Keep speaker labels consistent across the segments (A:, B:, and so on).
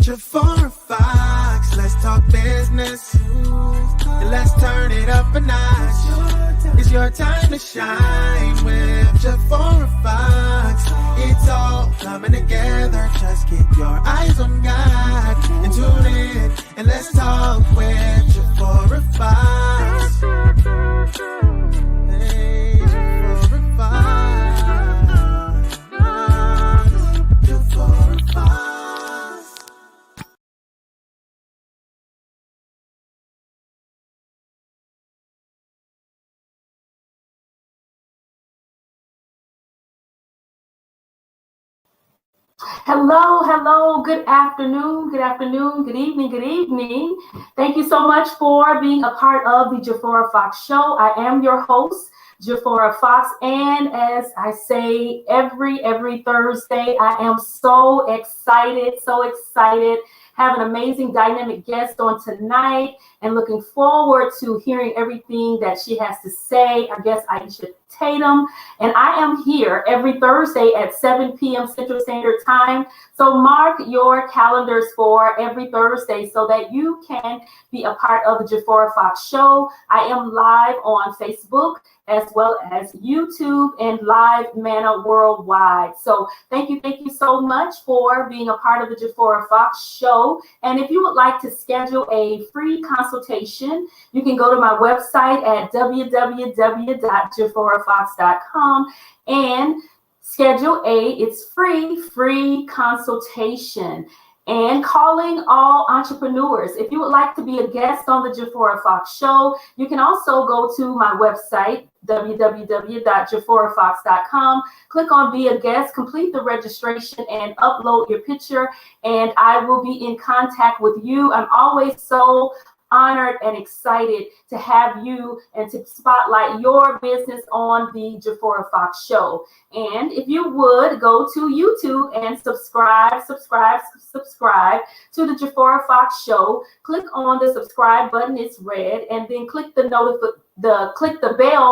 A: Jafora Fox, let's talk business. And let's turn it up a notch. It's your time to shine with Jafora Fox. It's all coming together. Just keep your eyes on God and tune in. And let's talk with Jafora Fox. Hey, Jafora Fox. Jafora Fox.
B: Hello, good afternoon, good evening. Thank you so much for being a part of the Jafora Fox Show. I am your host, Jafora Fox, and as I say every Thursday, I am so excited, have an amazing dynamic guest on tonight and looking forward to hearing everything that she has to say. Our guest, Aishah Tatum, and I am here every Thursday at 7 p.m. Central Standard Time. So mark your calendars for every Thursday so that you can be a part of the Jafora Fox Show. I am live on Facebook as well as YouTube and Live Manna Worldwide. So thank you so much for being a part of the Jafora Fox Show. And if you would like to schedule a free consultation, you can go to my website at www.jafora.com and schedule it's free consultation. And calling all entrepreneurs. If you would like to be a guest on the Jafora Fox Show, you can also go to my website, www.jaforafox.com, click on Be a Guest, complete the registration, and upload your picture, and I will be in contact with you. I'm always so honored and excited to have you and to spotlight your business on the Jafora Fox Show. And if you would go to YouTube and subscribe to the Jafora Fox Show, click on the subscribe button, it's red, and then click the bell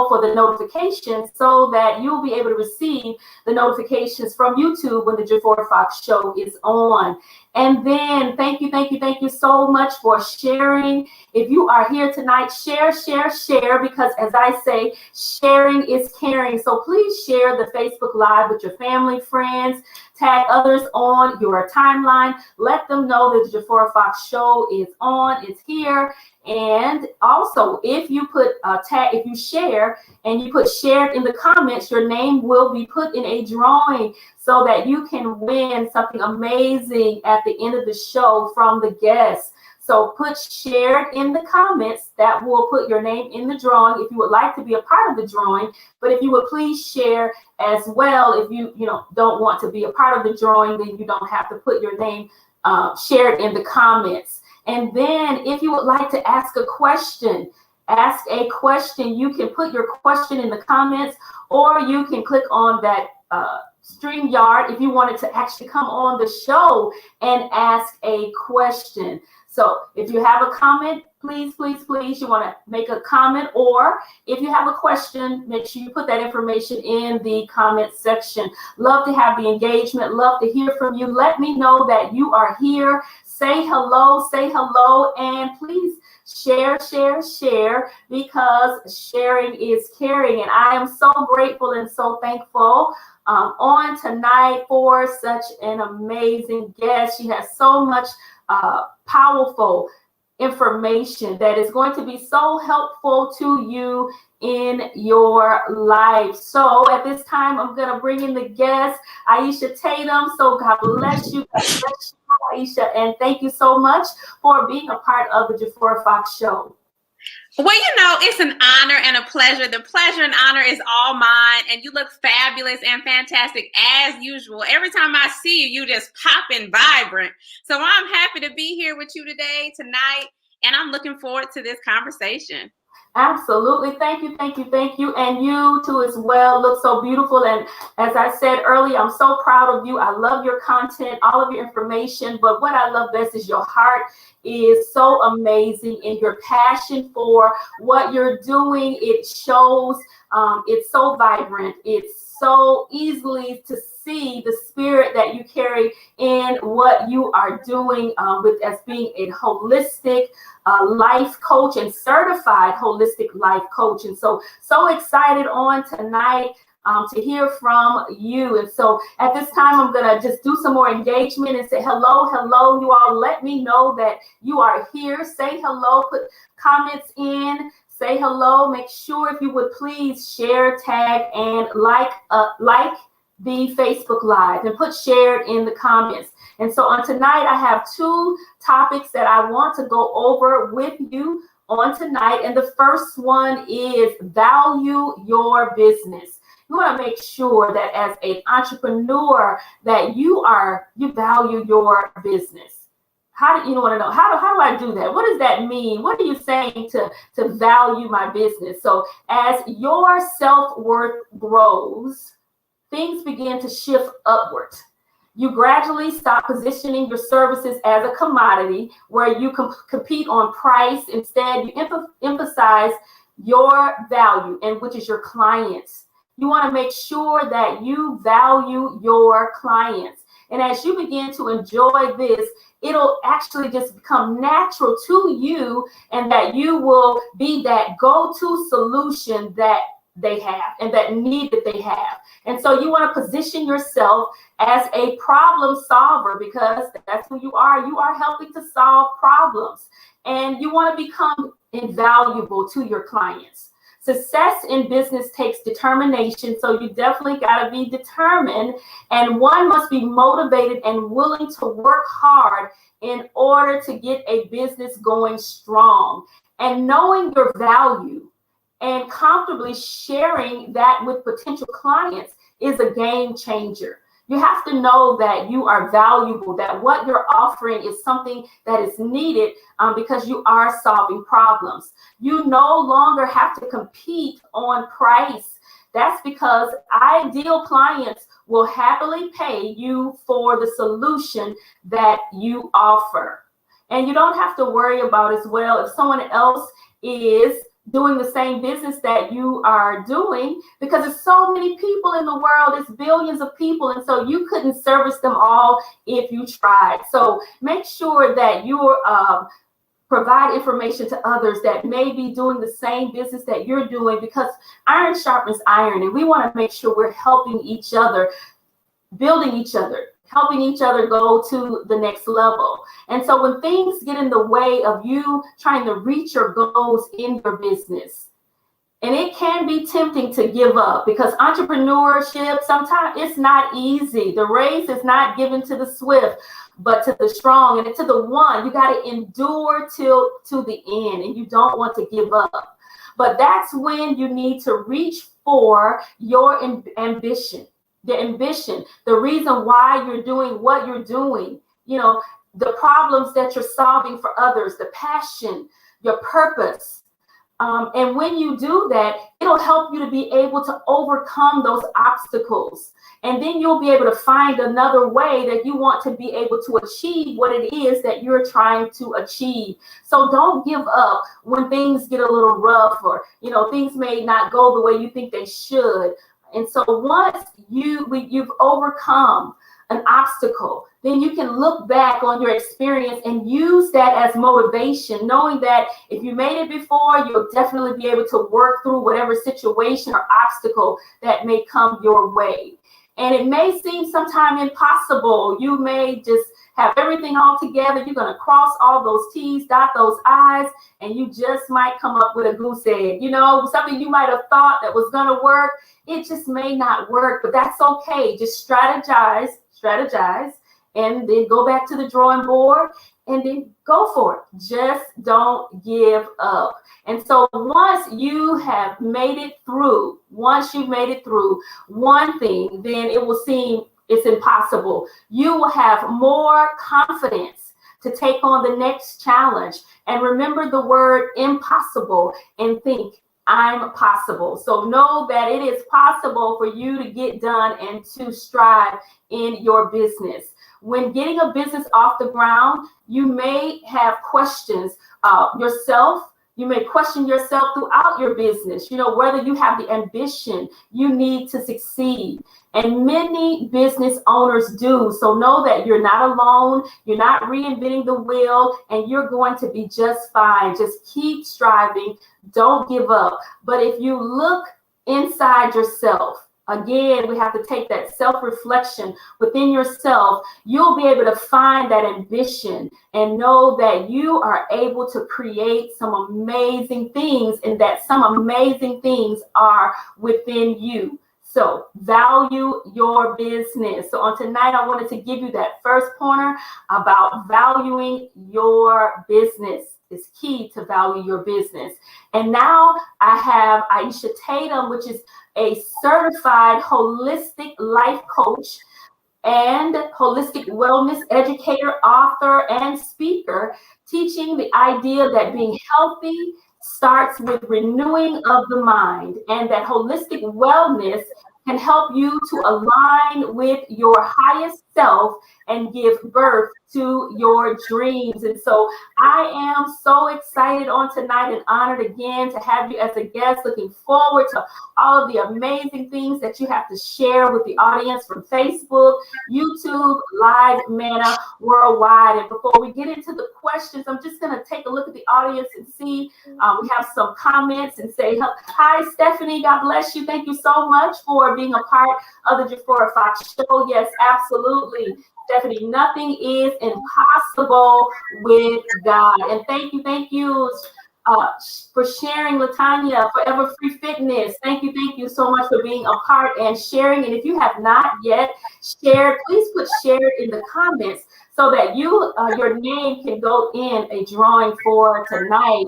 B: for the notifications so that you'll be able to receive the notifications from YouTube when the Jafora Fox Show is on. And then thank you so much for sharing. If you are here tonight, share, because as I say, sharing is caring. So please share the Facebook Live with your family, friends, tag others on your timeline. Let them know that the Jafora Fox Show is on, it's here. And also, if you put if you share and you put shared in the comments, your name will be put in a drawing so that you can win something amazing at the end of the show from the guests. So put shared in the comments, that will put your name in the drawing if you would like to be a part of the drawing. But if you would please share as well, if you don't want to be a part of the drawing, then you don't have to put your name shared in the comments. And then if you would like to ask a question, you can put your question in the comments, or you can click on that StreamYard if you wanted to actually come on the show and ask a question. So if you have a comment, please, you want to make a comment, or if you have a question, make sure you put that information in the comment section. Love to have the engagement, love to hear from you. Let me know that you are here. Say hello, and please share, because sharing is caring. And I am so grateful and so thankful on tonight for such an amazing guest. She has so much powerful information that is going to be so helpful to you in your life. So at this time, I'm going to bring in the guest, Aishah Tatum. So God bless you, Aishah, and thank you so much for being a part of the Jafora Fox Show.
C: Well, it's an honor and a pleasure. The pleasure and honor is all mine, and you look fabulous and fantastic as usual. Every time I see you, you just popping vibrant. So I'm happy to be here with you tonight, and I'm looking forward to this conversation.
B: Absolutely. Thank you. And you too as well. Look so beautiful. And as I said earlier, I'm so proud of you. I love your content, all of your information. But what I love best is your heart is so amazing, and your passion for what you're doing. It shows. It's so vibrant. It's so easily to see the spirit that you carry in what you are doing with as being a holistic life coach and certified holistic life coach. And so excited on tonight to hear from you. And so at this time, I'm going to just do some more engagement and say hello. You all, let me know that you are here. Say hello, put comments in, say hello. Make sure, if you would please share, tag, and like the Facebook Live and put shared in the comments. And so on tonight, I have two topics that I want to go over with you on tonight. And the first one is value your business. You want to make sure that as an entrepreneur that you value your business. How do you want to know? How do I do that? What does that mean? What are you saying to value my business? So as your self-worth grows, things begin to shift upward. You gradually stop positioning your services as a commodity where you compete on price. Instead, you emphasize your value, and which is your clients. You want to make sure that you value your clients. And as you begin to enjoy this, it'll actually just become natural to you, and that you will be that go-to solution that they have and that need that they have. And so you want to position yourself as a problem solver, because that's who you are. You are helping to solve problems, and you want to become invaluable to your clients. Success in business takes determination, so you definitely got to be determined, and one must be motivated and willing to work hard in order to get a business going strong. And knowing your value and comfortably sharing that with potential clients is a game changer. You have to know that you are valuable, that what you're offering is something that is needed because you are solving problems. You no longer have to compete on price. That's because ideal clients will happily pay you for the solution that you offer. And you don't have to worry about as well if someone else is doing the same business that you are doing, because there's so many people in the world, it's billions of people, and so you couldn't service them all if you tried. So make sure that you provide information to others that may be doing the same business that you're doing, because iron sharpens iron, and we want to make sure we're helping each other, building each other, helping each other go to the next level. And so when things get in the way of you trying to reach your goals in your business, and it can be tempting to give up, because entrepreneurship, sometimes it's not easy. The race is not given to the swift, but to the strong, and to the one. You got to endure to the end, and you don't want to give up. But that's when you need to reach for your ambition. The ambition, the reason why you're doing what you're doing, the problems that you're solving for others, the passion, your purpose. And when you do that, it'll help you to be able to overcome those obstacles. And then you'll be able to find another way that you want to be able to achieve what it is that you're trying to achieve. So don't give up when things get a little rough, or, things may not go the way you think they should. And so once you've overcome an obstacle, then you can look back on your experience and use that as motivation, knowing that if you made it before, you'll definitely be able to work through whatever situation or obstacle that may come your way. And it may seem sometimes impossible. You may just have everything all together. You're going to cross all those T's, dot those I's, and you just might come up with a goose egg. Something you might have thought that was going to work, it just may not work, but that's okay. Just strategize, and then go back to the drawing board and then go for it. Just don't give up. And so once you have made it through, one thing, then it will seem it's impossible. You will have more confidence to take on the next challenge. And remember the word impossible and think, I'm possible. So know that it is possible for you to get done and to strive in your business. When getting a business off the ground, you may have questions yourself, You may question yourself throughout your business, whether you have the ambition you need to succeed. And many business owners do. So know that you're not alone. You're not reinventing the wheel, and you're going to be just fine. Just keep striving. Don't give up. But if you look inside yourself, again, we have to take that self-reflection within yourself. You'll be able to find that ambition and know that you are able to create some amazing things, and that some amazing things are within you. So value your business. So on tonight, I wanted to give you that first pointer about valuing your business. It's key to value your business. And now I have Aishah Tatum, which is a certified holistic life coach and holistic wellness educator, author, and speaker, teaching the idea that being healthy starts with renewing of the mind, and that holistic wellness can help you to align with your highest self and give birth to your dreams. And so I am so excited on tonight and honored again to have you as a guest. Looking forward to all of the amazing things that you have to share with the audience from Facebook, YouTube, Live, Manna, Worldwide. And before we get into the questions, I'm just going to take a look at the audience and see. We have some comments and say, hi, Stephanie, God bless you. Thank you so much for being a part of the Jafora Fox Show. Yes, absolutely. Stephanie, nothing is impossible with God. And thank you for sharing, Latanya, Forever Free Fitness. Thank you so much for being a part and sharing. And if you have not yet shared, please put shared in the comments so that your name can go in a drawing for tonight.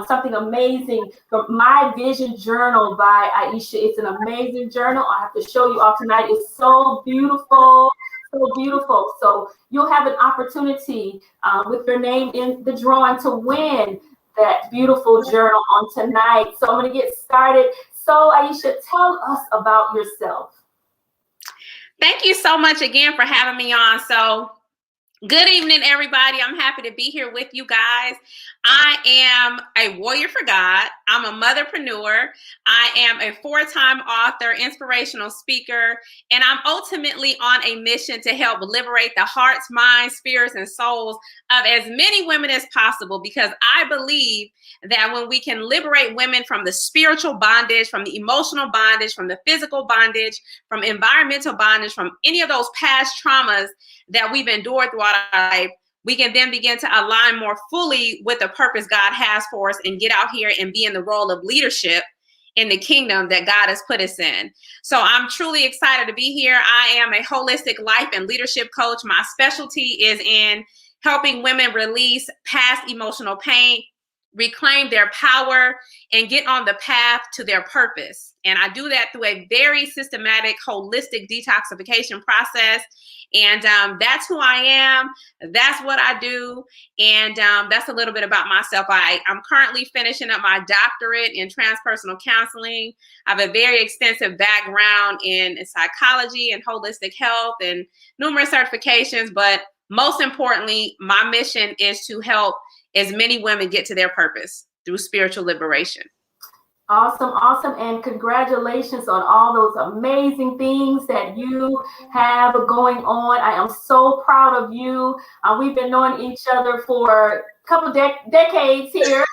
B: Something amazing from My Vision Journal by Aishah. It's an amazing journal. I have to show you all tonight. It's so beautiful. So beautiful. So you'll have an opportunity with your name in the drawing to win that beautiful journal on tonight. So I'm going to get started. So Aishah, tell us about yourself.
C: Thank you so much again for having me on. So good evening, everybody. I'm happy to be here with you guys. I am a warrior for God. I'm a motherpreneur. I am a 4-time author, inspirational speaker, and I'm ultimately on a mission to help liberate the hearts, minds, spirits, and souls of as many women as possible, because I believe that when we can liberate women from the spiritual bondage, from the emotional bondage, from the physical bondage, from environmental bondage, from any of those past traumas that we've endured throughout our life, we can then begin to align more fully with the purpose God has for us and get out here and be in the role of leadership in the kingdom that God has put us in. So I'm truly excited to be here. I am a holistic life and leadership coach. My specialty is in helping women release past emotional pain, reclaim their power, and get on the path to their purpose. And I do that through a very systematic, holistic detoxification process. And that's who I am. That's what I do. And that's a little bit about myself. I'm currently finishing up my doctorate in transpersonal counseling. I have a very extensive background in psychology and holistic health and numerous certifications. But most importantly, my mission is to help as many women get to their purpose through spiritual liberation.
B: Awesome. And congratulations on all those amazing things that you have going on. I am so proud of you. We've been knowing each other for a couple decades here,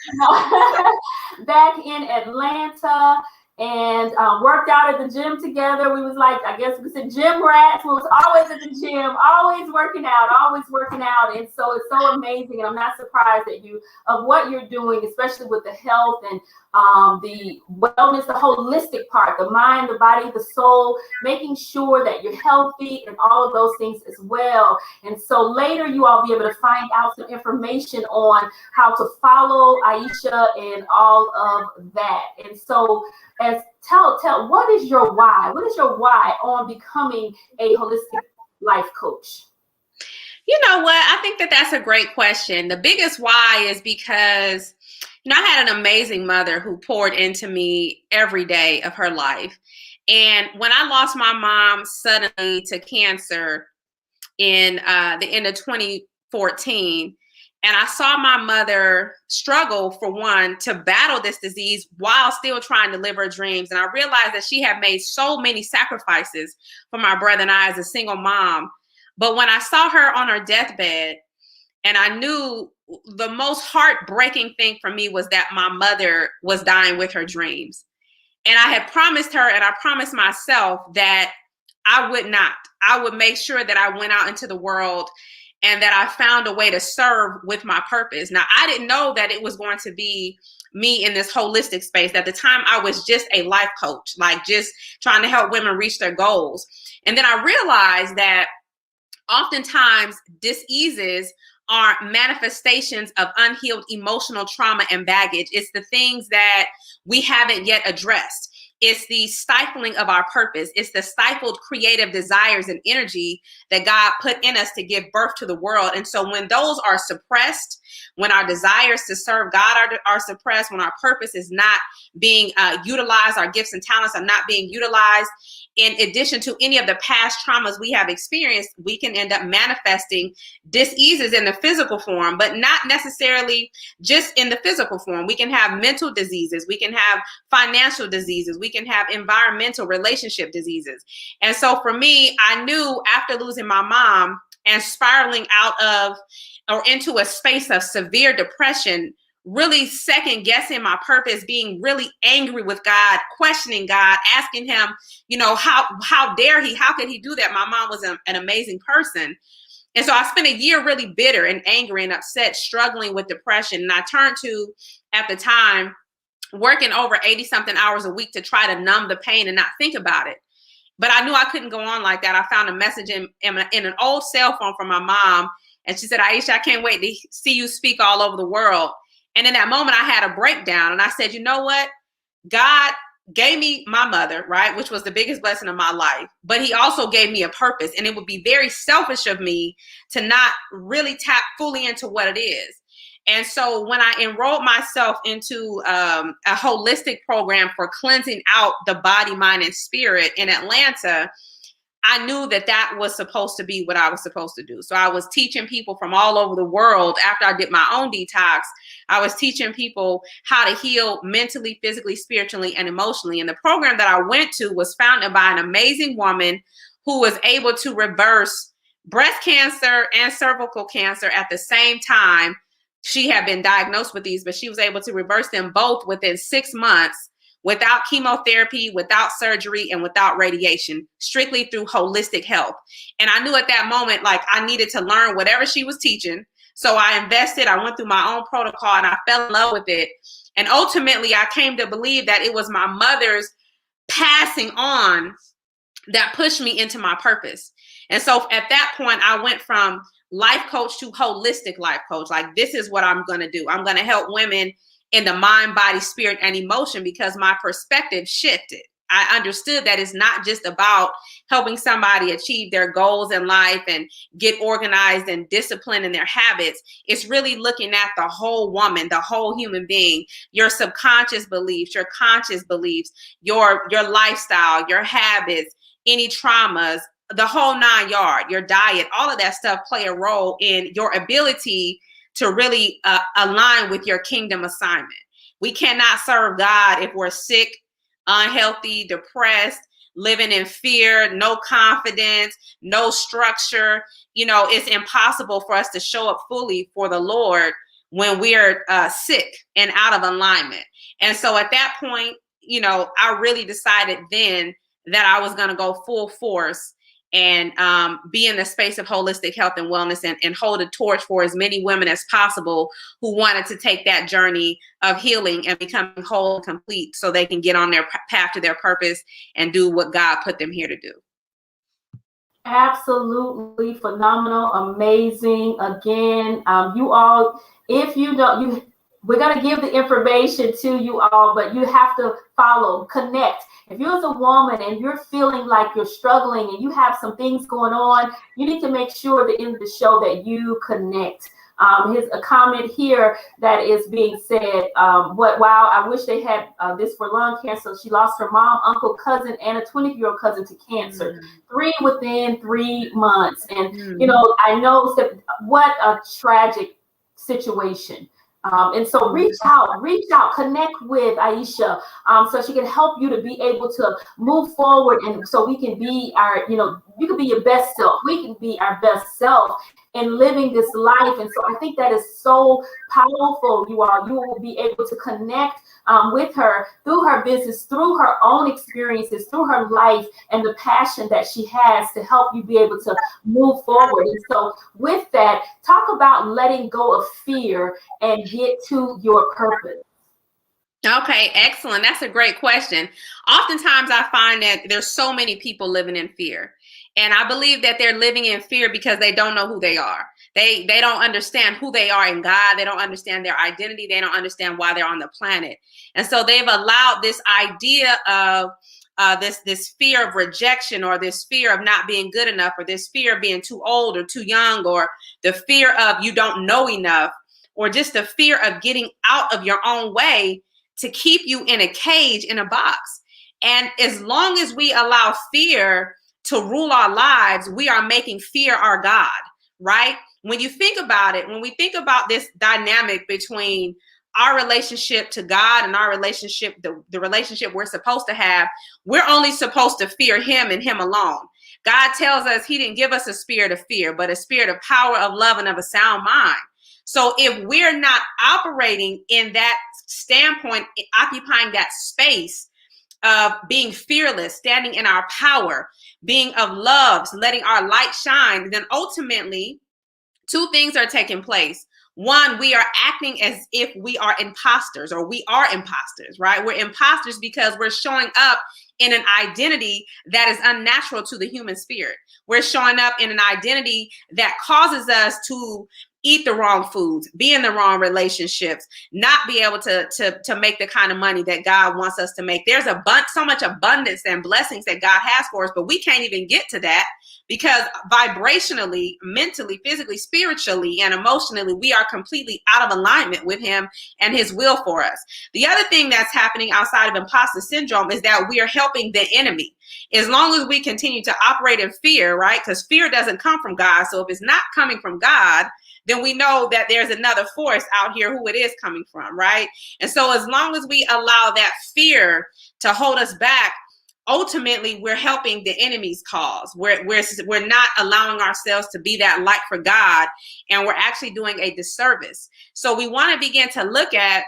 B: back in Atlanta, and worked out at the gym together. We was like, I guess we said gym rats. We was always at the gym, always working out. And so it's so amazing. And I'm not surprised of what you're doing, especially with the health and the wellness, the holistic part, the mind, the body, the soul, making sure that you're healthy and all of those things as well. And so later you all be able to find out some information on how to follow Aishah and all of that. And so tell what is your why? What is your why on becoming a holistic life coach?
C: You know what? I think that's a great question. The biggest why is because I had an amazing mother who poured into me every day of her life. And when I lost my mom suddenly to cancer in the end of 2014, And I saw my mother struggle, for one, to battle this disease while still trying to live her dreams. And I realized that she had made so many sacrifices for my brother and I as a single mom. But when I saw her on her deathbed, and I knew the most heartbreaking thing for me was that my mother was dying with her dreams. And I had promised her, and I promised myself, that I would not. I would make sure that I went out into the world and that I found a way to serve with my purpose. Now, I didn't know that it was going to be me in this holistic space. At the time, I was just a life coach, like just trying to help women reach their goals. And then I realized that oftentimes diseases are manifestations of unhealed emotional trauma and baggage. It's the things that we haven't yet addressed. It's the stifling of our purpose. It's the stifled creative desires and energy that God put in us to give birth to the world. And so when those are suppressed, when our desires to serve God are suppressed, when our purpose is not being utilized, our gifts and talents are not being utilized, in addition to any of the past traumas we have experienced, we can end up manifesting diseases in the physical form, but not necessarily just in the physical form. We can have mental diseases. We can have financial diseases. We can have environmental relationship diseases. And so for me, I knew after losing my mom and spiraling out of or into a space of severe depression, really second guessing my purpose, being really angry with God, questioning God, asking him, how dare he, how could he do that? My mom was an amazing person. And so I spent a year really bitter and angry and upset, struggling with depression. And I turned to, at the time, working over 80 something hours a week to try to numb the pain and not think about it. But I knew I couldn't go on like that. I found a message in an old cell phone from my mom. And she said, Aishah, I can't wait to see you speak all over the world. And in that moment, I had a breakdown. And I said, you know what? God gave me my mother, right? Which was the biggest blessing of my life. But he also gave me a purpose. And it would be very selfish of me to not really tap fully into what it is. And so when I enrolled myself into a holistic program for cleansing out the body, mind, and spirit in Atlanta, I knew that that was supposed to be what I was supposed to do. So I was teaching people from all over the world. After I did my own detox, I was teaching people how to heal mentally, physically, spiritually, and emotionally. And the program that I went to was founded by an amazing woman who was able to reverse breast cancer and cervical cancer at the same time. She had been diagnosed with these, but she was able to reverse them both within 6 months, without chemotherapy, without surgery, and without radiation, strictly through holistic health. And I knew at that moment, like, I needed to learn whatever she was teaching. So I invested, I went through my own protocol, and I fell in love with it. And ultimately, I came to believe that it was my mother's passing on that pushed me into my purpose. And so at that point, I went from life coach to holistic life coach. Like, this is what I'm going to do. I'm going to help women in the mind, body, spirit, and emotion, because my perspective shifted. I understood that it's not just about helping somebody achieve their goals in life and get organized and disciplined in their habits. It's really looking at the whole woman, the whole human being, your subconscious beliefs, your conscious beliefs, your lifestyle, your habits, any traumas, the whole 9 yards, your diet, all of that stuff play a role in your ability to really align with your kingdom assignment. We cannot serve God if we're sick, unhealthy, depressed, living in fear, no confidence, no structure. It's impossible for us to show up fully for the Lord when we're sick and out of alignment. And so at that point, I really decided then that I was going to go full force and be in the space of holistic health and wellness and hold a torch for as many women as possible who wanted to take that journey of healing and becoming whole and complete so they can get on their path to their purpose and do what God put them here to do.
B: Absolutely phenomenal, amazing. Again, you all, if you don't, we're going to give the information to you all, but you have to follow, connect. If you're a woman and you're feeling like you're struggling and you have some things going on, you need to make sure that in the show that you connect. Here's a comment here that is being said. Wow, I wish they had this for lung cancer. She lost her mom, uncle, cousin, and a 20-year-old cousin to cancer. 3 within 3 months. And, I know that what a tragic situation. And so reach out, connect with Aishah, so she can help you to be able to move forward. And so we can be you can be your best self. We can be our best self in living this life. And so I think that is so powerful, you all. You will be able to connect with her through her business, through her own experiences, through her life, and the passion that she has to help you be able to move forward. And so with that, talk about letting go of fear and get to your purpose.
C: Okay, excellent. That's a great question. Oftentimes I find that there's so many people living in fear. And I believe that they're living in fear because they don't know who they are. They don't understand who they are in God. They don't understand their identity. They don't understand why they're on the planet. And so they've allowed this idea of this fear of rejection, or this fear of not being good enough, or this fear of being too old or too young, or the fear of you don't know enough, or just the fear of getting out of your own way to keep you in a cage, in a box. And as long as we allow fear to rule our lives, we are making fear our God, right? When you think about it, when we think about this dynamic between our relationship to God and our relationship, the relationship we're supposed to have, we're only supposed to fear him and him alone. God tells us he didn't give us a spirit of fear, but a spirit of power, of love, and of a sound mind. So if we're not operating in that standpoint, occupying that space of being fearless, standing in our power, being of love, letting our light shine, then ultimately two things are taking place. One, we are acting as if we are imposters, or we are imposters, right? We're imposters because we're showing up in an identity that is unnatural to the human spirit. We're showing up in an identity that causes us to eat the wrong foods, be in the wrong relationships, not be able to make the kind of money that God wants us to make. There's so much abundance and blessings that God has for us, but we can't even get to that because vibrationally, mentally, physically, spiritually, and emotionally, we are completely out of alignment with him and his will for us. The other thing that's happening outside of imposter syndrome is that we are helping the enemy. As long as we continue to operate in fear, right? Because fear doesn't come from God. So if it's not coming from God, then we know that there's another force out here who it is coming from, right? And so as long as we allow that fear to hold us back, ultimately we're helping the enemy's cause. We're not allowing ourselves to be that light for God, and we're actually doing a disservice. So we want to begin to look at,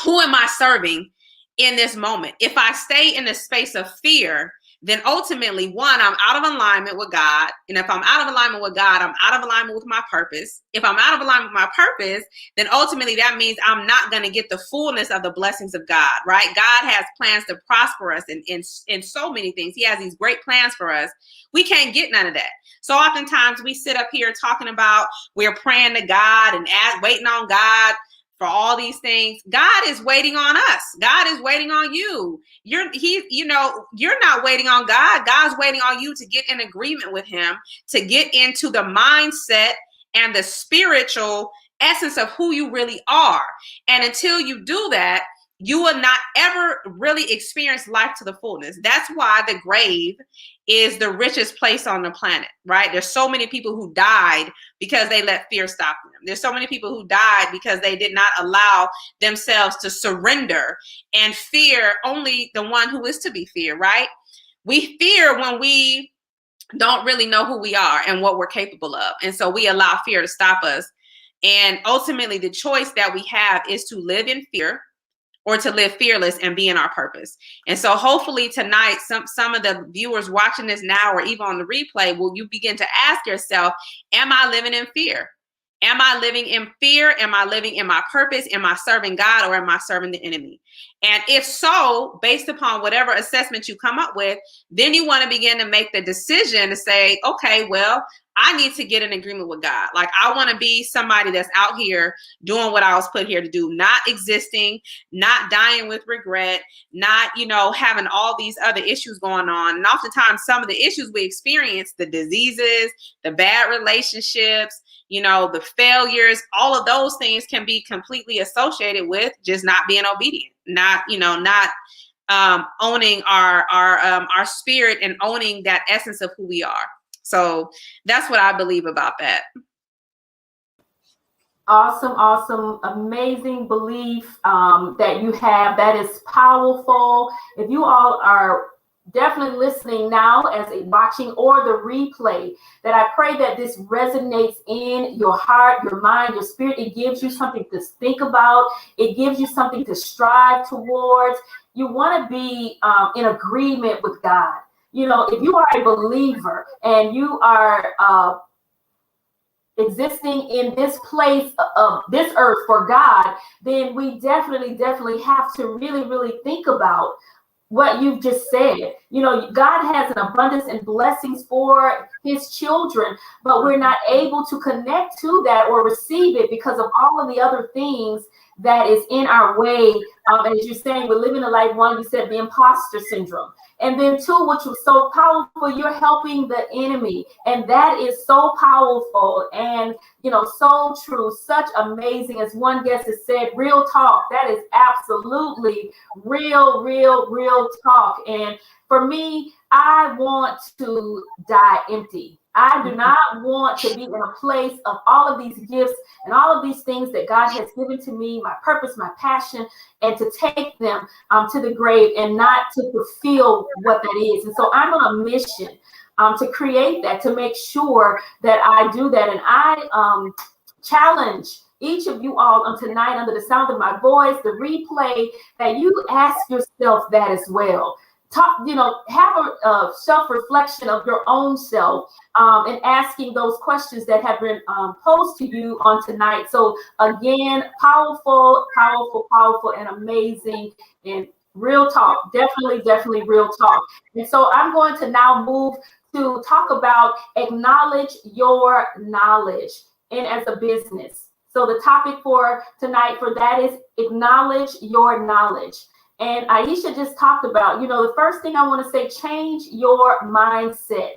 C: who am I serving in this moment? If I stay in the space of fear, then ultimately, one, I'm out of alignment with God. And if I'm out of alignment with God, I'm out of alignment with my purpose. If I'm out of alignment with my purpose, then ultimately that means I'm not going to get the fullness of the blessings of God, right? God has plans to prosper us in so many things. He has these great plans for us. We can't get none of that. So oftentimes we sit up here talking about we're praying to God and waiting on God for all these things. God is waiting on us. God is waiting on you. You're not waiting on God. God's waiting on you to get in agreement with him, to get into the mindset and the spiritual essence of who you really are. And until you do that, you will not ever really experience life to the fullness. That's why the grave is the richest place on the planet, right? There's so many people who died because they let fear stop them. There's so many people who died because they did not allow themselves to surrender and fear only the one who is to be feared, right? We fear when we don't really know who we are and what we're capable of. And so we allow fear to stop us. And ultimately, the choice that we have is to live in fear or to live fearless and be in our purpose. And so hopefully tonight, some of the viewers watching this now or even on the replay, will you begin to ask yourself, am I living in fear? Am I living in fear? Am I living in my purpose? Am I serving God, or am I serving the enemy? And if so, based upon whatever assessment you come up with, then you want to begin to make the decision to say, okay, well, I need to get in agreement with God. Like, I want to be somebody that's out here doing what I was put here to do, not existing, not dying with regret, not, having all these other issues going on. And oftentimes some of the issues we experience, the diseases, the bad relationships, the failures, all of those things can be completely associated with just not being obedient, not owning our spirit and owning that essence of who we are. So that's what I believe about that.
B: Awesome, awesome, amazing belief that you have. That is powerful. If you all are definitely listening now as a watching or the replay, that I pray that this resonates in your heart, your mind, your spirit. It gives you something to think about. It gives you something to strive towards. You want to be in agreement with God. You know, if you are a believer and you are existing in this place of this earth for God, then we definitely have to really think about what you've just said. You know, God has an abundance and blessings for his children, but we're not able to connect to that or receive it because of all of the other things that is in our way. As you're saying, we're living a life, one, you said the imposter syndrome. And then two, which was so powerful, you're helping the enemy. And that is so powerful and, you know, so true, such amazing. As one guest has said, real talk. That is absolutely real talk. And for me, I want to die empty. I do not want to be in a place of all of these gifts and all of these things that God has given to me, my purpose, my passion, and to take them to the grave and not to fulfill what that is. And so I'm on a mission to create that, to make sure that I do that. And I challenge each of you all on tonight under the sound of my voice, the replay, that you ask yourself that as well. Talk, you know, have a self-reflection of your own self and asking those questions that have been posed to you on tonight. So again, powerful, and amazing, and real talk. Definitely real talk. And so I'm going to now move to talk about acknowledge your knowledge and as a business. So the topic for tonight for that is acknowledge your knowledge. And Aishah just talked about, you know, the first thing I want to say, change your mindset.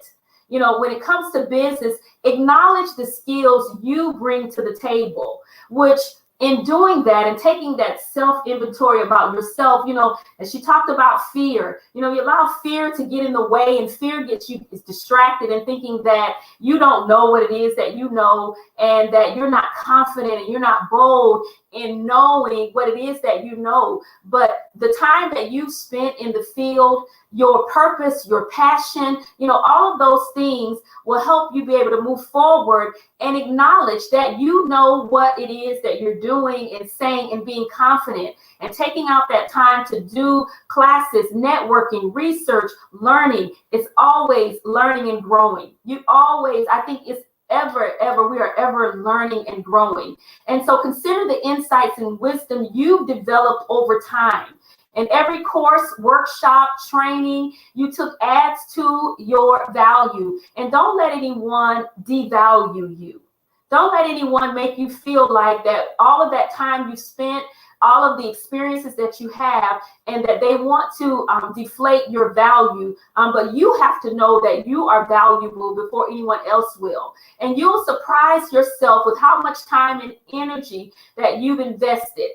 B: You know, when it comes to business, acknowledge the skills you bring to the table, which in doing that and taking that self-inventory about yourself, you know, as she talked about fear, you know, you allow fear to get in the way, and fear gets you distracted and thinking that you don't know what it is that you know, and that you're not confident and you're not bold in knowing what it is that you know. But the time that you've spent in the field, your purpose, your passion, you know, all of those things will help you be able to move forward and acknowledge that you know what it is that you're doing and saying, and being confident and taking out that time to do classes, networking, research, learning. It's always learning and growing. You always, I think it's we are ever learning and growing. And so consider the insights and wisdom you've developed over time. And every course, workshop, training you took adds to your value. And don't let anyone devalue you. Don't let anyone make you feel like that all of that time you spent, all of the experiences that you have, and that they want to deflate your value. But you have to know that you are valuable before anyone else will. And you'll surprise yourself with how much time and energy that you've invested.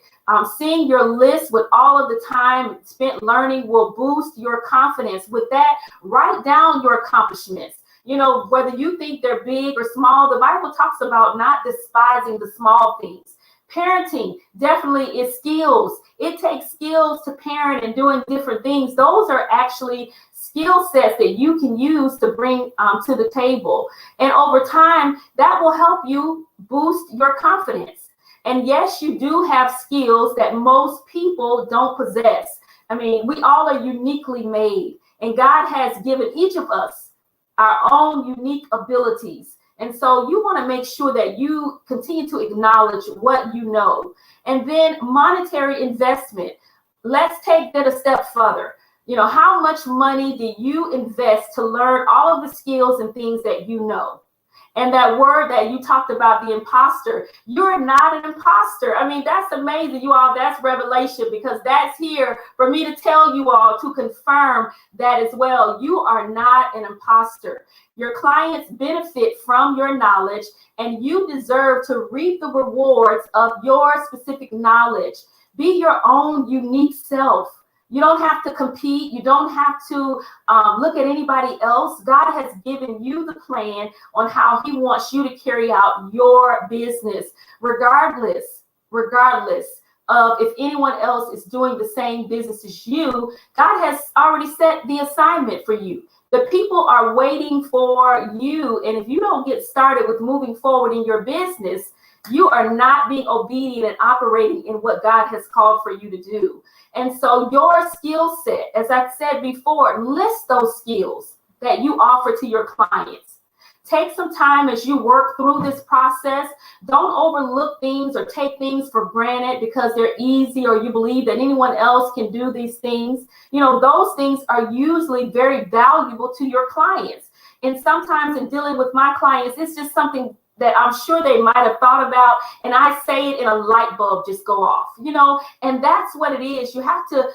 B: Seeing your list with all of the time spent learning will boost your confidence. With that, write down your accomplishments. You know, whether you think they're big or small, the Bible talks about not despising the small things. Parenting definitely is skills. It takes skills to parent and doing different things. Those are actually skill sets that you can use to bring to the table. And over time, that will help you boost your confidence. And yes, you do have skills that most people don't possess. I mean, we all are uniquely made, and God has given each of us our own unique abilities. And so you want to make sure that you continue to acknowledge what you know. And then monetary investment. Let's take that a step further. You know, how much money do you invest to learn all of the skills and things that you know? And that word that you talked about, the imposter, you're not an imposter. I mean, that's amazing, you all. That's revelation, because that's here for me to tell you all, to confirm that as well. You are not an imposter. Your clients benefit from your knowledge, and you deserve to reap the rewards of your specific knowledge. Be your own unique self. You don't have to compete. You don't have to look at anybody else. God has given you the plan on how he wants you to carry out your business, regardless of if anyone else is doing the same business as you. God has already set the assignment for you. The people are waiting for you. And if you don't get started with moving forward in your business, you are not being obedient and operating in what God has called for you to do. And so your skill set, as I said before, list those skills that you offer to your clients. Take some time as you work through this process. Don't overlook things or take things for granted because they're easy or you believe that anyone else can do these things. You know, those things are usually very valuable to your clients. And sometimes in dealing with my clients, it's just something that I'm sure they might have thought about, and I say it and a light bulb just go off, you know, and that's what it is. You have to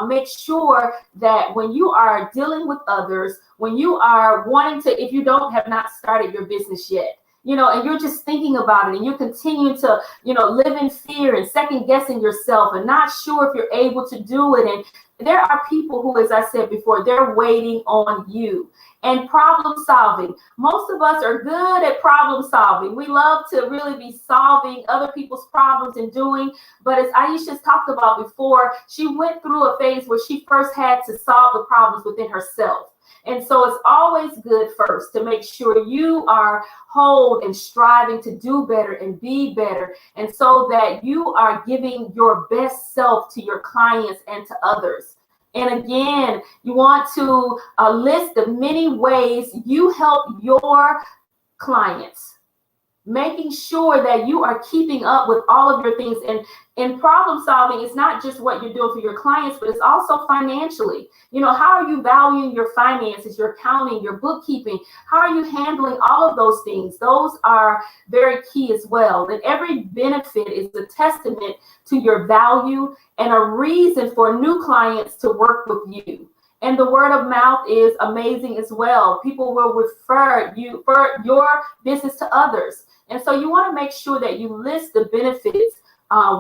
B: make sure that when you are dealing with others, when you are wanting to, if you have not started your business yet, you know, and you're just thinking about it and you continue to, you know, live in fear and second guessing yourself and not sure if you're able to do it. And there are people who, as I said before, they're waiting on you. And problem solving. Most of us are good at problem solving. We love to really be solving other people's problems and doing. But as Aishah's talked about before, she went through a phase where she first had to solve the problems within herself. And so it's always good first to make sure you are whole and striving to do better and be better. And so that you are giving your best self to your clients and to others. And again, you want to list the many ways you help your clients, making sure that you are keeping up with all of your things. And in problem solving, it's not just what you're doing for your clients, but it's also financially. You know, how are you valuing your finances, your accounting, your bookkeeping? How are you handling all of those things? Those are very key as well. And every benefit is a testament to your value and a reason for new clients to work with you. And the word of mouth is amazing as well. People will refer you for your business to others. And so you want to make sure that you list the benefits,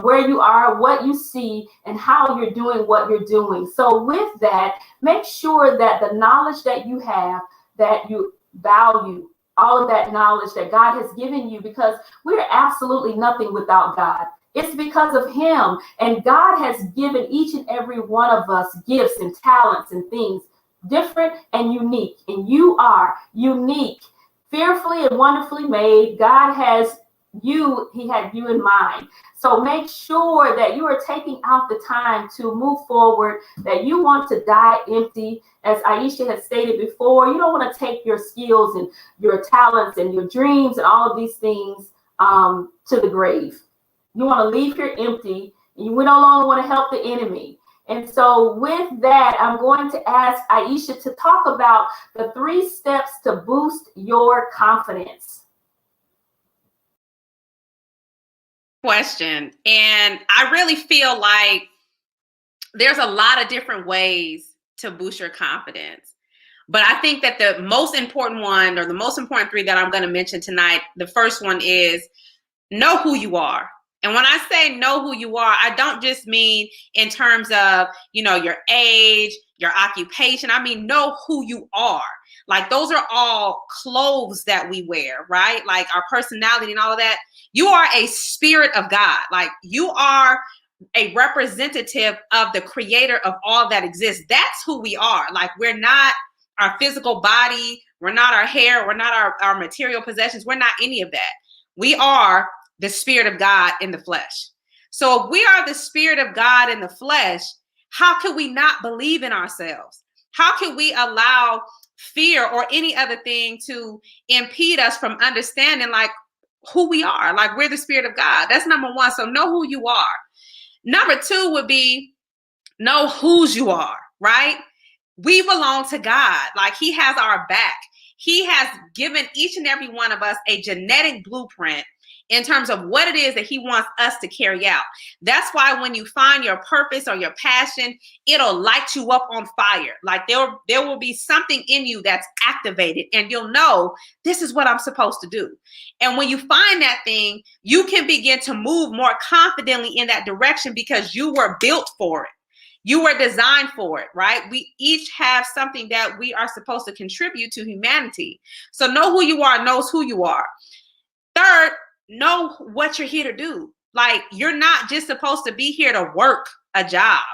B: where you are, what you see, and how you're doing what you're doing. So with that, make sure that the knowledge that you have, that you value all of that knowledge that God has given you, because we're absolutely nothing without God. It's because of him. And God has given each and every one of us gifts and talents and things different and unique. And you are unique, fearfully and wonderfully made. God has you, he had you in mind. So make sure that you are taking out the time to move forward, that you want to die empty. As Aishah has stated before, you don't want to take your skills and your talents and your dreams and all of these things to the grave. You want to leave here empty. You no longer want to help the enemy. And so with that, I'm going to ask Aishah to talk about the 3 steps to boost your confidence.
C: Question. And I really feel like there's a lot of different ways to boost your confidence. But I think that the most important one, or the most important 3 that I'm going to mention tonight, the first one is know who you are. And when I say know who you are, I don't just mean in terms of, you know, your age, your occupation. I mean, know who you are. Like those are all clothes that we wear, right? Like our personality and all of that. You are a spirit of God. Like you are a representative of the creator of all that exists. That's who we are. Like we're not our physical body. We're not our hair. We're not our material possessions. We're not any of that. We are the spirit of God in the flesh. So if we are the spirit of God in the flesh, how can we not believe in ourselves? How can we allow fear or any other thing to impede us from understanding like who we are? Like we're the spirit of God. That's number 1. So know who you are. Number 2 would be know whose you are, right? We belong to God. Like he has our back. He has given each and every one of us a genetic blueprint in terms of what it is that he wants us to carry out. That's why when you find your purpose or your passion, it'll light you up on fire. Like there will be something in you that's activated and you'll know this is what I'm supposed to do. And when you find that thing, you can begin to move more confidently in that direction because you were built for it. You were designed for it, right? We each have something that we are supposed to contribute to humanity. So know who you are, knows who you are. Third, know what you're here to do. Like, you're not just supposed to be here to work a job.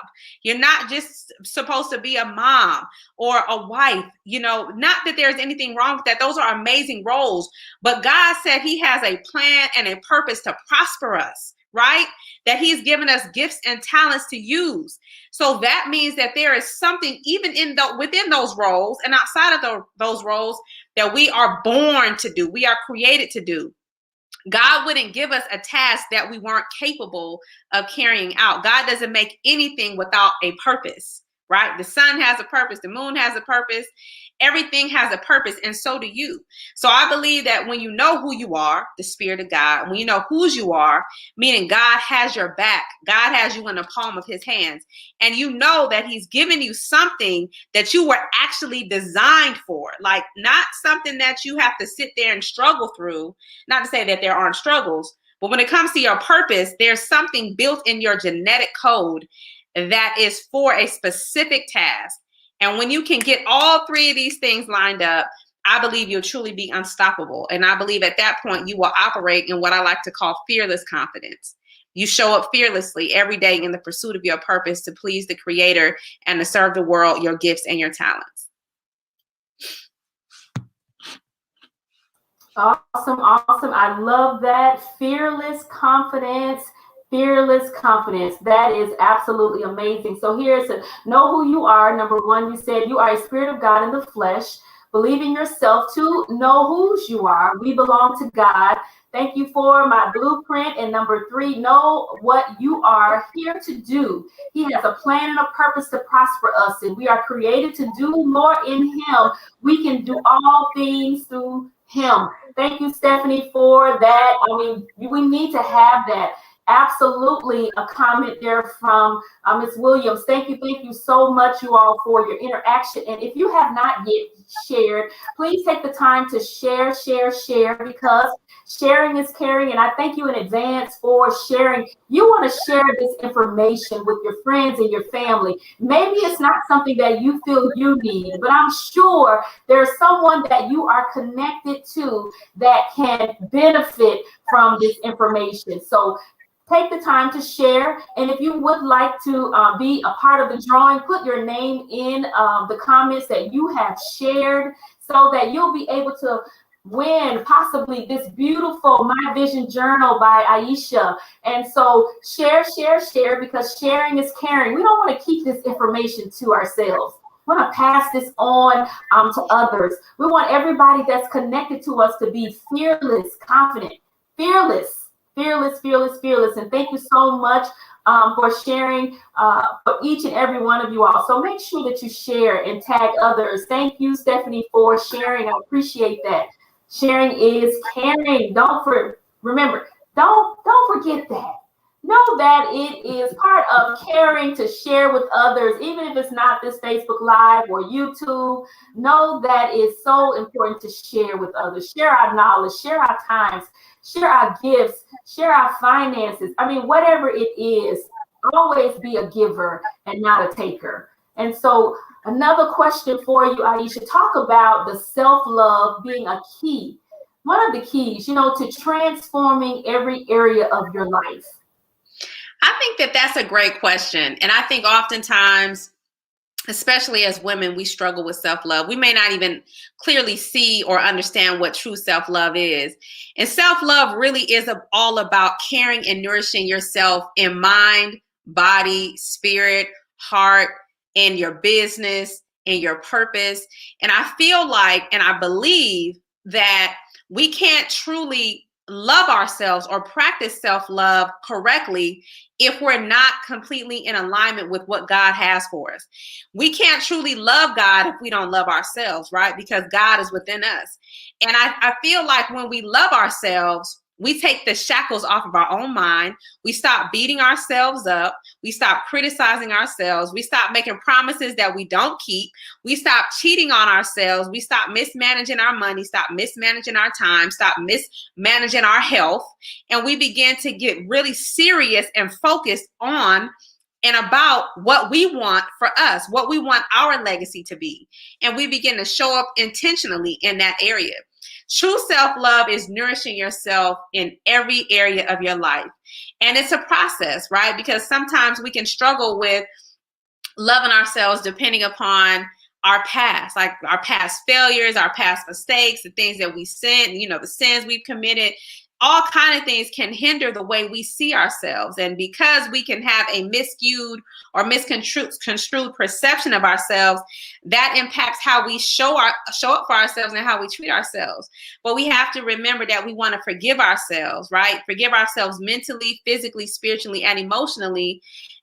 C: You're not just supposed to be a mom or a wife, you know, not that there's anything wrong with that. Those are amazing roles, but God said he has a plan and a purpose to prosper us, right? That he's given us gifts and talents to use. So that means that there is something even within those roles and outside of those roles that we are born to do. We are created to do. God wouldn't give us a task that we weren't capable of carrying out. God doesn't make anything without a purpose, right? The sun has a purpose. The moon has a purpose. Everything has a purpose, and so do you. So I believe that when you know who you are, the Spirit of God, when you know whose you are, meaning God has your back, God has you in the palm of his hands, and you know that he's given you something that you were actually designed for, like not something that you have to sit there and struggle through. Not to say that there aren't struggles, but when it comes to your purpose, there's something built in your genetic code that is for a specific task. And when you can get all three of these things lined up, I believe you'll truly be unstoppable. And I believe at that point, you will operate in what I like to call fearless confidence. You show up fearlessly every day in the pursuit of your purpose to please the Creator and to serve the world, your gifts and your talents.
B: Awesome. I love that. Fearless confidence. Fearless confidence. That is absolutely amazing. So here's to know who you are. Number one, you said you are a spirit of God in the flesh. Believe in yourself. Two, know whose you are. We belong to God. Thank you for my blueprint. And number three, know what you are here to do. He has a plan and a purpose to prosper us, and we are created to do more in him. We can do all things through him. Thank you, Stephanie, for that. I mean, we need to have that. Absolutely a comment there from Ms. Williams. Thank you so much, you all, for your interaction. And if you have not yet shared, please take the time to share, because sharing is caring. And I thank you in advance for sharing. You want to share this information with your friends and your family. Maybe it's not something that you feel you need, but I'm sure there's someone that you are connected to that can benefit from this information. So take the time to share. And if you would like to be a part of the drawing, put your name in the comments that you have shared so that you'll be able to win possibly this beautiful My Vision Journal by Aishah. And so share, because sharing is caring. We don't want to keep this information to ourselves. We want to pass this on to others. We want everybody that's connected to us to be fearless, confident, fearless. And thank you so much for sharing for each and every one of you all. So make sure that you share and tag others. Thank you, Stephanie, for sharing. I appreciate that. Sharing is caring. Don't forget that. Know that it is part of caring to share with others, even if it's not this Facebook Live or YouTube. Know that it's so important to share with others. Share our knowledge, share our times, share our gifts, share our finances. I mean, whatever it is, always be a giver and not a taker. And so another question for you, Aishah, talk about the self-love being a key, one of the keys, to transforming every area of your life.
C: I think that that's a great question. And I think oftentimes, especially as women, we struggle with self-love. We may not even clearly see or understand what true self-love is. And self-love really is all about caring and nourishing yourself in mind, body, spirit, heart, in your business, in your purpose. And I feel like, and I believe that we can't truly love ourselves or practice self-love correctly if we're not completely in alignment with what God has for us. We can't truly love God if we don't love ourselves, right? Because God is within us. And I feel like when we love ourselves, we take the shackles off of our own mind. We stop beating ourselves up. We stop criticizing ourselves. We stop making promises that we don't keep. We stop cheating on ourselves. We stop mismanaging our money, stop mismanaging our time, stop mismanaging our health. And we begin to get really serious and focused on and about what we want for us, what we want our legacy to be. And we begin to show up intentionally in that area. True self-love is nourishing yourself in every area of your life. And it's a process, right? Because sometimes we can struggle with loving ourselves depending upon our past, like our past failures, our past mistakes, the things that we sin, the sins we've committed. All kind of things can hinder the way we see ourselves. And because we can have a miscued or misconstrued perception of ourselves, that impacts how we show up for ourselves and how we treat ourselves. But we have to remember that we want to forgive ourselves, right? Forgive ourselves mentally, physically, spiritually, and emotionally,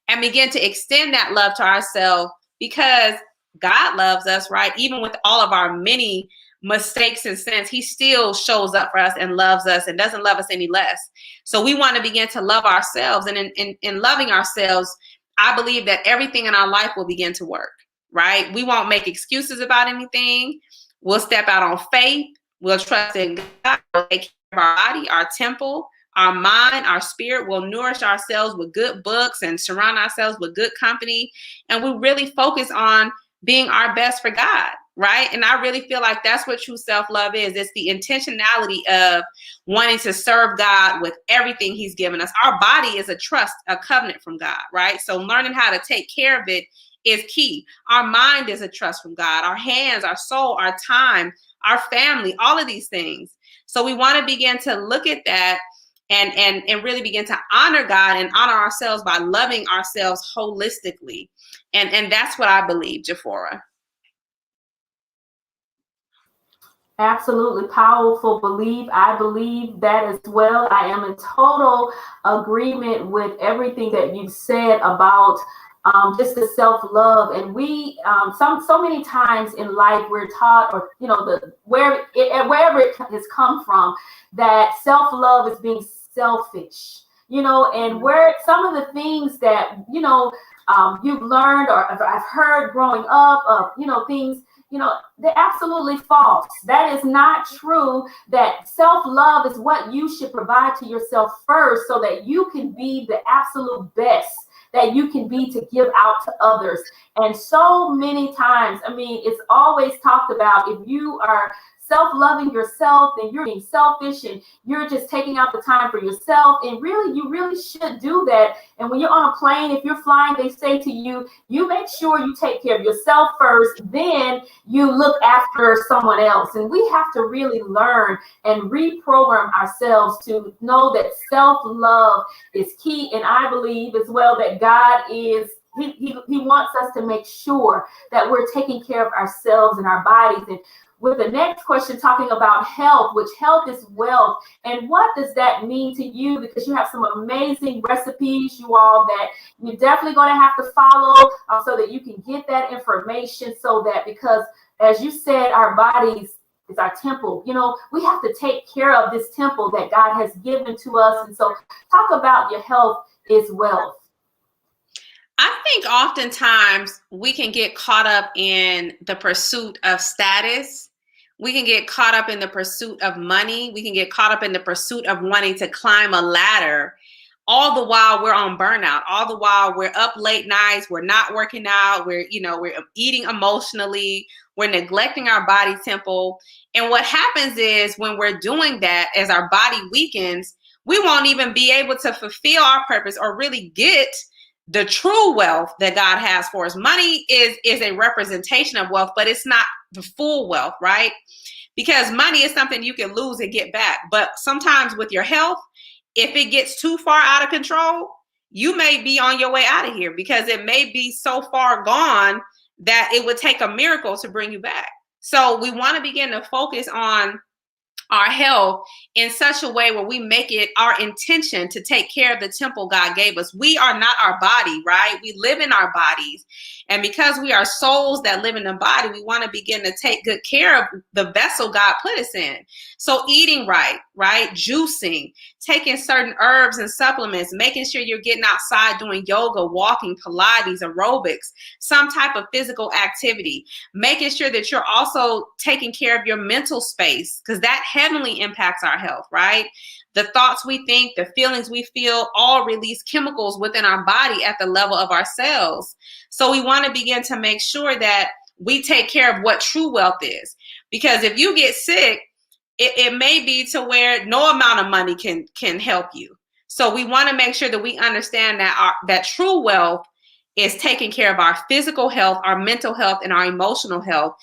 C: and begin to extend that love to ourselves, because God loves us, right? Even with all of our many mistakes and sins, he still shows up for us and loves us and doesn't love us any less. So we want to begin to love ourselves. And in loving ourselves, I believe that everything in our life will begin to work, right? We won't make excuses about anything. We'll step out on faith. We'll trust in God. We'll take care of our body, our temple, our mind, our spirit. Will nourish ourselves with good books and surround ourselves with good company. And we really focus on being our best for God, right? And I really feel like that's what true self-love is. It's the intentionality of wanting to serve God with everything he's given us. Our body is a covenant from God, right? So learning how to take care of it is key. Our mind is a trust from God. Our hands, our soul, our time, our family, all of these things. So we want to begin to look at that and really begin to honor God and honor ourselves by loving ourselves holistically. And that's what I believe, Jafora.
B: Absolutely powerful belief. I believe that as well. I am in total agreement with everything that you've said about just the self-love. And we so many times in life we're taught, or wherever it has come from, that self-love is being selfish, and where some of the things that you've learned or I've heard growing up of things, they're absolutely false. That is not true. That self-love is what you should provide to yourself first, so that you can be the absolute best that you can be to give out to others. And so many times, it's always talked about, if you are self-loving yourself, then you're being selfish and you're just taking out the time for yourself. And really, you really should do that. And when you're on a plane, if you're flying, they say to you, you make sure you take care of yourself first, then you look after someone else. And we have to really learn and reprogram ourselves to know that self-love is key. And I believe as well that God is He wants us to make sure that we're taking care of ourselves and our bodies. And with the next question, talking about health, which health is wealth. And what does that mean to you? Because you have some amazing recipes, you all, that you're definitely going to have to follow so that you can get that information, so that, because as you said, our bodies is our temple. We have to take care of this temple that God has given to us. And so talk about your health is wealth.
C: I think oftentimes we can get caught up in the pursuit of status. We can get caught up in the pursuit of money. We can get caught up in the pursuit of wanting to climb a ladder, all the while we're on burnout, all the while we're up late nights, we're not working out, we're eating emotionally, we're neglecting our body temple. And what happens is, when we're doing that, as our body weakens, we won't even be able to fulfill our purpose or really get the true wealth that God has for us. Money is a representation of wealth, but it's not the full wealth, right? Because money is something you can lose and get back. But sometimes with your health, if it gets too far out of control, you may be on your way out of here, because it may be so far gone that it would take a miracle to bring you back. So we want to begin to focus on our health in such a way where we make it our intention to take care of the temple God gave us. We are not our body, right? We live in our bodies. And because we are souls that live in the body, we want to begin to take good care of the vessel God put us in. So eating right? Juicing, taking certain herbs and supplements, making sure you're getting outside doing yoga, walking, Pilates, aerobics, some type of physical activity, making sure that you're also taking care of your mental space, because that heavily impacts our health, right? The thoughts we think, the feelings we feel, all release chemicals within our body at the level of our cells. So we want to begin to make sure that we take care of what true wealth is. Because if you get sick, it may be to where no amount of money can help you. So we want to make sure that we understand that that true wealth is taking care of our physical health, our mental health, and our emotional health,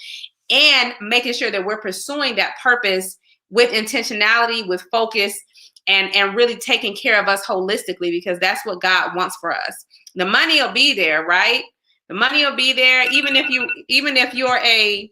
C: and making sure that we're pursuing that purpose with intentionality, with focus, and really taking care of us holistically, because that's what God wants for us. The money will be there, right? The money will be there, even if you're a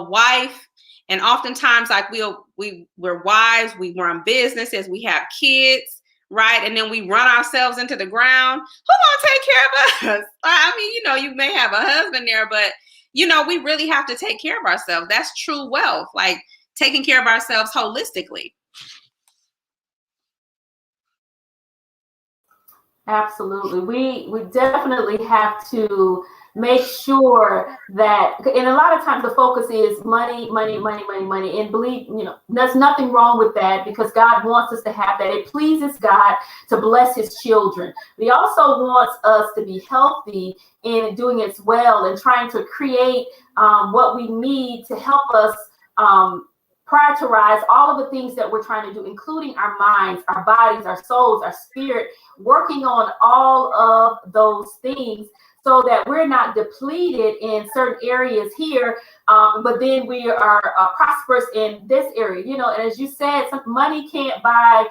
C: wife. And oftentimes, like we're wives, we run businesses, we have kids, right? And then we run ourselves into the ground. Who gonna take care of us? I mean, you may have a husband there, but we really have to take care of ourselves. That's true wealth, like taking care of ourselves holistically.
B: Absolutely. We definitely have to make sure that, and a lot of times the focus is money. And believe, there's nothing wrong with that, because God wants us to have that. It pleases God to bless his children. But he also wants us to be healthy in doing it well and trying to create what we need to help us prioritize all of the things that we're trying to do, including our minds, our bodies, our souls, our spirit, working on all of those things so that we're not depleted in certain areas here, but then we are prosperous in this area. And as you said, money can't buy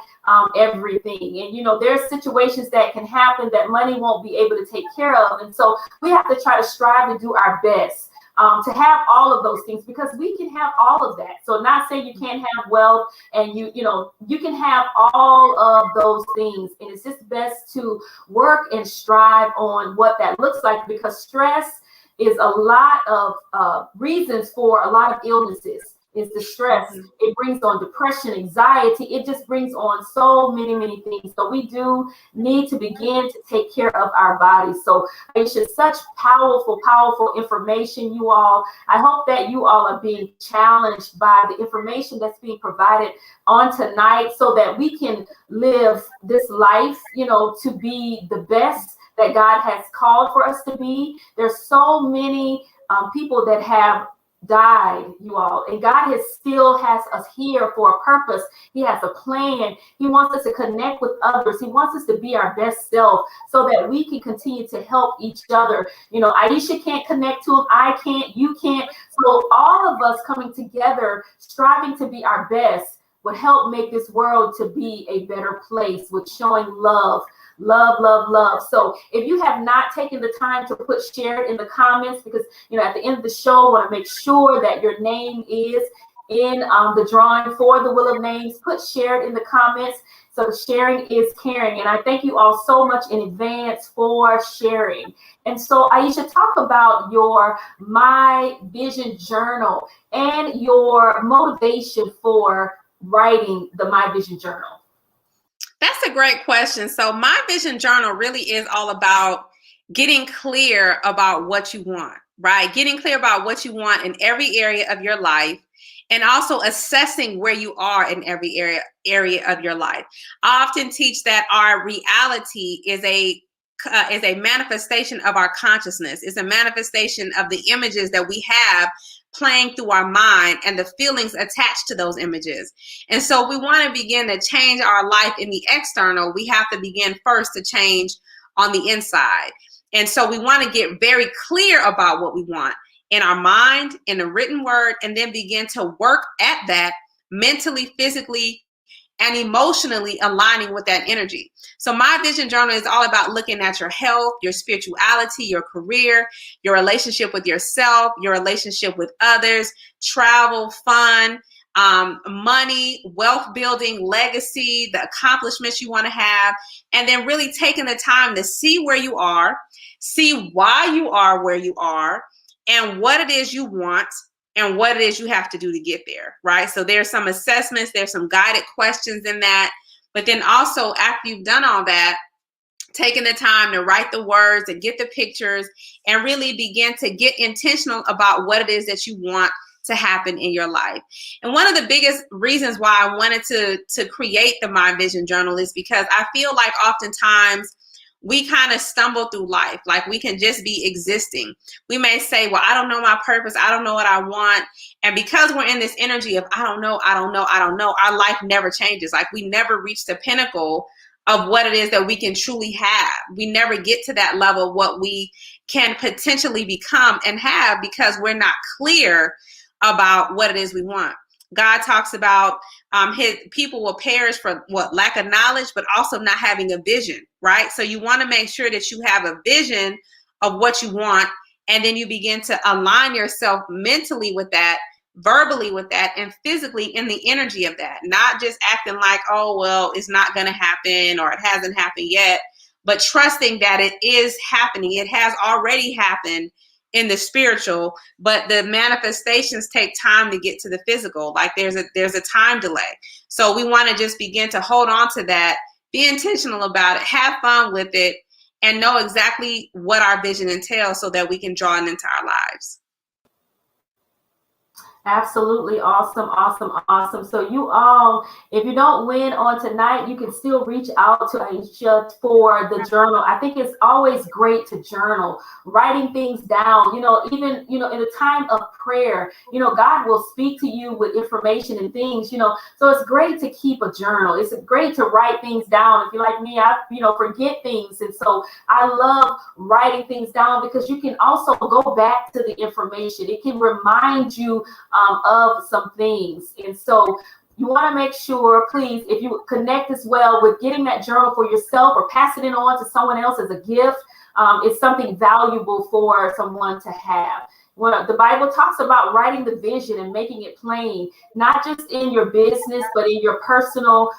B: everything. And, there's situations that can happen that money won't be able to take care of. And so we have to try to strive to do our best to have all of those things, because we can have all of that. So not saying you can't have wealth, and you can have all of those things. And it's just best to work and strive on what that looks like, because stress is a lot of reasons for a lot of illnesses. Is the stress. It brings on depression, anxiety. It just brings on so many things. So we do need to begin to take care of our bodies. So Aishah, such powerful information, you all. I hope that you all are being challenged by the information that's being provided on tonight, so that we can live this life, to be the best that God has called for us to be. There's so many people that have died, you all, and God still has us here for a purpose. He has a plan. He wants us to connect with others. He wants us to be our best self, so that we can continue to help each other. Aishah can't connect to him. I can't. You can't. So all of us coming together, striving to be our best, would help make this world to be a better place, with showing love. So if you have not taken the time to put share in the comments, because at the end of the show, I want to make sure that your name is in the drawing for the Wheel of Names. Put share in the comments. So sharing is caring, and I thank you all so much in advance for sharing. And so Aishah, talk about your My Vision Journal and your motivation for writing the My Vision Journal.
C: That's a great question. So My Vision Journal really is all about getting clear about what you want, right? Getting clear about what you want in every area of your life, and also assessing where you are in every area of your life. I often teach that our reality is a manifestation of our consciousness. It's a manifestation of the images that we have playing through our mind and the feelings attached to those images. And so we want to begin to change our life in the external. We have to begin first to change on the inside. And so we want to get very clear about what we want in our mind, in the written word, and then begin to work at that mentally, physically, and emotionally aligning with that energy. So My Vision Journal is all about looking at your health, your spirituality, your career, your relationship with yourself, your relationship with others, travel, fun, money, wealth building, legacy, the accomplishments you want to have, and then really taking the time to see where you are, see why you are where you are, and what it is you want, and what it is you have to do to get there, right? So there's some assessments, there's some guided questions in that, but then also after you've done all that, taking the time to write the words and get the pictures and really begin to get intentional about what it is that you want to happen in your life. And one of the biggest reasons why I wanted to create the My Vision Journal is because I feel like oftentimes we kind of stumble through life. Like we can just be existing. We may say, well, I don't know my purpose. I don't know what I want. And because we're in this energy of, I don't know, our life never changes. Like we never reach the pinnacle of what it is that we can truly have. We never get to that level of what we can potentially become and have because we're not clear about what it is we want. God talks about his people will perish for lack of knowledge, but also not having a vision, right? So you want to make sure that you have a vision of what you want, and then you begin to align yourself mentally with that, verbally with that, and physically in the energy of that. Not just acting like, oh, well, it's not going to happen or it hasn't happened yet, but trusting that it is happening. It has already happened in the spiritual, but the manifestations take time to get to the physical. Like there's a time delay. So we want to just begin to hold on to that, be intentional about it, have fun with it, and know exactly what our vision entails so that we can draw it into our lives.
B: Absolutely awesome, awesome, awesome. So you all, if you don't win on tonight, you can still reach out to Aishah for the journal. I think it's always great to journal, writing things down, even, in a time of prayer, God will speak to you with information and things, so it's great to keep a journal. It's great to write things down. If you're like me, I, forget things. And so I love writing things down because you can also go back to the information. It can remind you of some things. And so you want to make sure, please, if you connect as well with getting that journal for yourself or passing it on to someone else as a gift, it's something valuable for someone to have. When the Bible talks about writing the vision and making it plain, not just in your business, but in your personal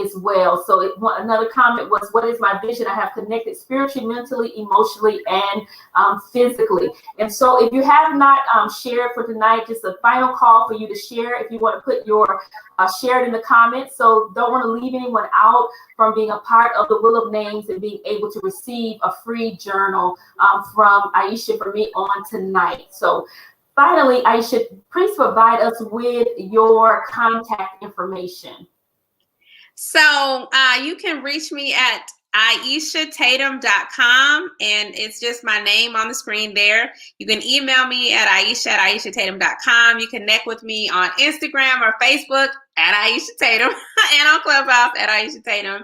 B: as well. So another comment was, what is my vision? I have connected spiritually, mentally, emotionally, and physically. And so if you have not shared for tonight, just a final call for you to share. If you want to put your share it in the comments. So don't want to leave anyone out from being a part of the Wheel of Names and being able to receive a free journal from Aishah for me on tonight. So finally, Aishah, please provide us with your contact information.
C: So you can reach me at AishahTatum.com, and it's just my name on the screen there. You can email me at Aishah@AishahTatum.com. You can connect with me on Instagram or Facebook at Aishah Tatum and on Clubhouse at Aishah Tatum.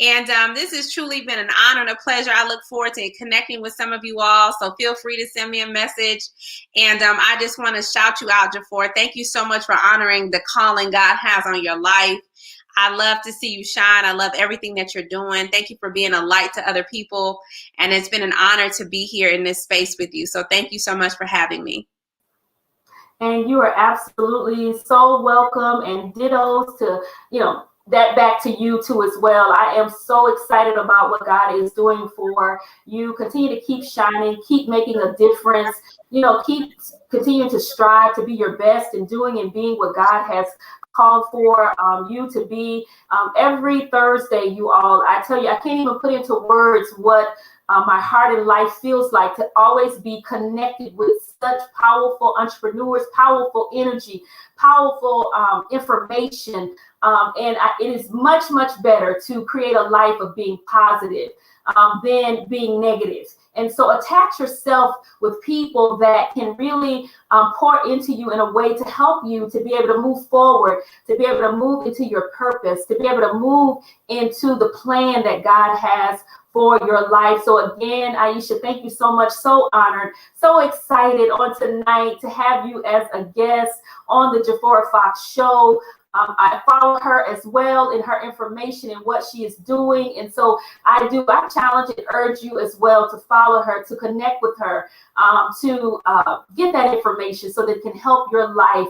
C: And this has truly been an honor and a pleasure. I look forward to connecting with some of you all. So feel free to send me a message. And I just want to shout you out, Jafora. Thank you so much for honoring the calling God has on your life. I love to see you shine. I love everything that you're doing. Thank you for being a light to other people. And it's been an honor to be here in this space with you. So thank you so much for having me.
B: And you are absolutely so welcome, and dittos to, that back to you too as well. I am so excited about what God is doing for you. Continue to keep shining, keep making a difference, keep continuing to strive to be your best and doing and being what God has called for you to be. Every Thursday, you all, I tell you, I can't even put into words what my heart and life feels like to always be connected with such powerful entrepreneurs, powerful energy, powerful information. It is much, much better to create a life of being positive than being negative. And so attach yourself with people that can really pour into you in a way to help you to be able to move forward, to be able to move into your purpose, to be able to move into the plan that God has for your life. So again, Aishah, thank you so much. So honored, so excited on tonight to have you as a guest on the Jafora Fox Show. I follow her as well in her information and what she is doing. And so I challenge and urge you as well to follow her, to connect with her, to get that information so that it can help your life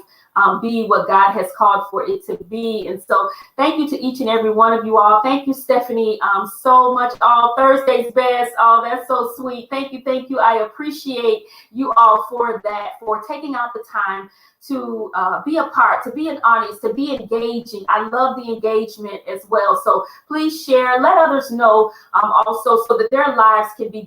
B: be what God has called for it to be. And so thank you to each and every one of you all. Thank you, Stephanie, so much. All Thursday's best. Oh, that's so sweet. Thank you. I appreciate you all for that, for taking out the time to be a part, to be an audience, to be engaging. I love the engagement as well. So please share, let others know also so that their lives can be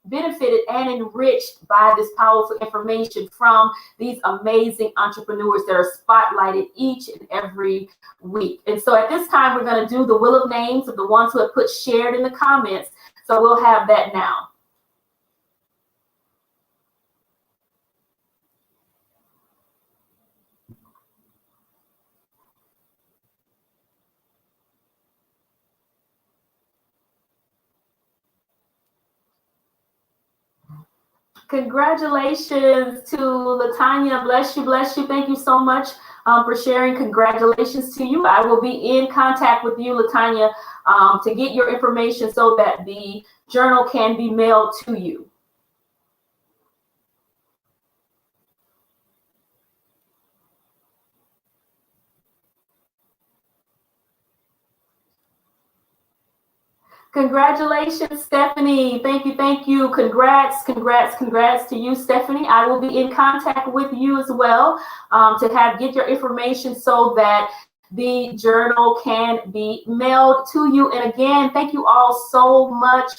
B: benefited and enriched by this powerful information from these amazing entrepreneurs that are spotlighted each and every week. And so at this time, we're going to do the wheel of names of the ones who have put shared in the comments. So we'll have that now. Congratulations to Latanya. Bless you, bless you. Thank you so much for sharing. Congratulations to you. I will be in contact with you, Latanya, to get your information so that the journal can be mailed to you. Congratulations, Stephanie. Thank you, thank you. Congrats, congrats, congrats to you, Stephanie. I will be in contact with you as well to get your information so that the journal can be mailed to you. And again, thank you all so much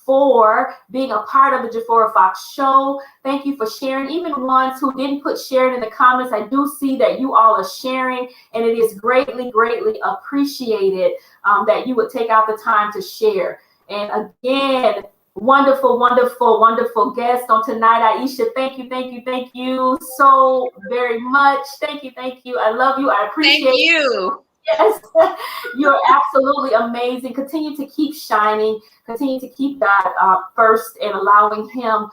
B: for being a part of the Jafora Fox Show. Thank you for sharing. Even ones who didn't put sharing in the comments, I do see that you all are sharing, and it is greatly, greatly appreciated that you would take out the time to share. And again, wonderful, wonderful, wonderful guest on tonight, Aishah. Thank you, thank you, thank you so very much. Thank you, thank you. I love you. I appreciate you. Yes, you're absolutely amazing. Continue to keep shining. Continue to keep God first and allowing him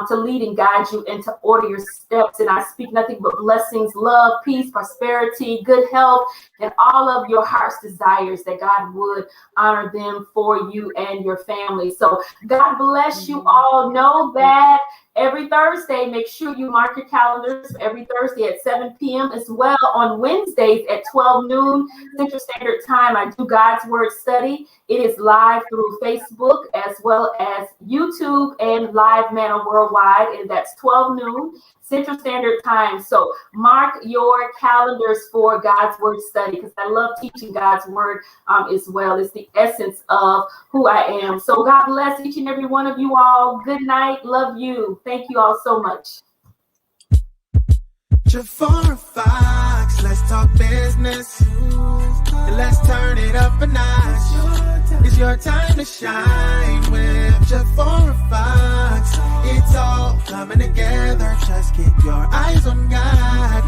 B: to lead and guide you and to order your steps. And I speak nothing but blessings, love, peace, prosperity, good health, and all of your heart's desires, that God would honor them for you and your family. So God bless you all. Know that every Thursday, make sure you mark your calendars every Thursday at 7 p.m. as well. On Wednesdays at 12 noon Central Standard Time, I do God's Word Study. It is live through Facebook as well as YouTube and Live Manna Worldwide, and that's 12 noon Central Standard Time. So mark your calendars for God's Word Study, because I love teaching God's Word as well. It's the essence of who I am. So God bless each and every one of you all. Good night. Love you. Thank you all so much.
A: Jafora Fox, let's talk business. And let's turn it up a notch. It's your time to shine with Jafora Fox. It's all coming together. Just keep your eyes on God.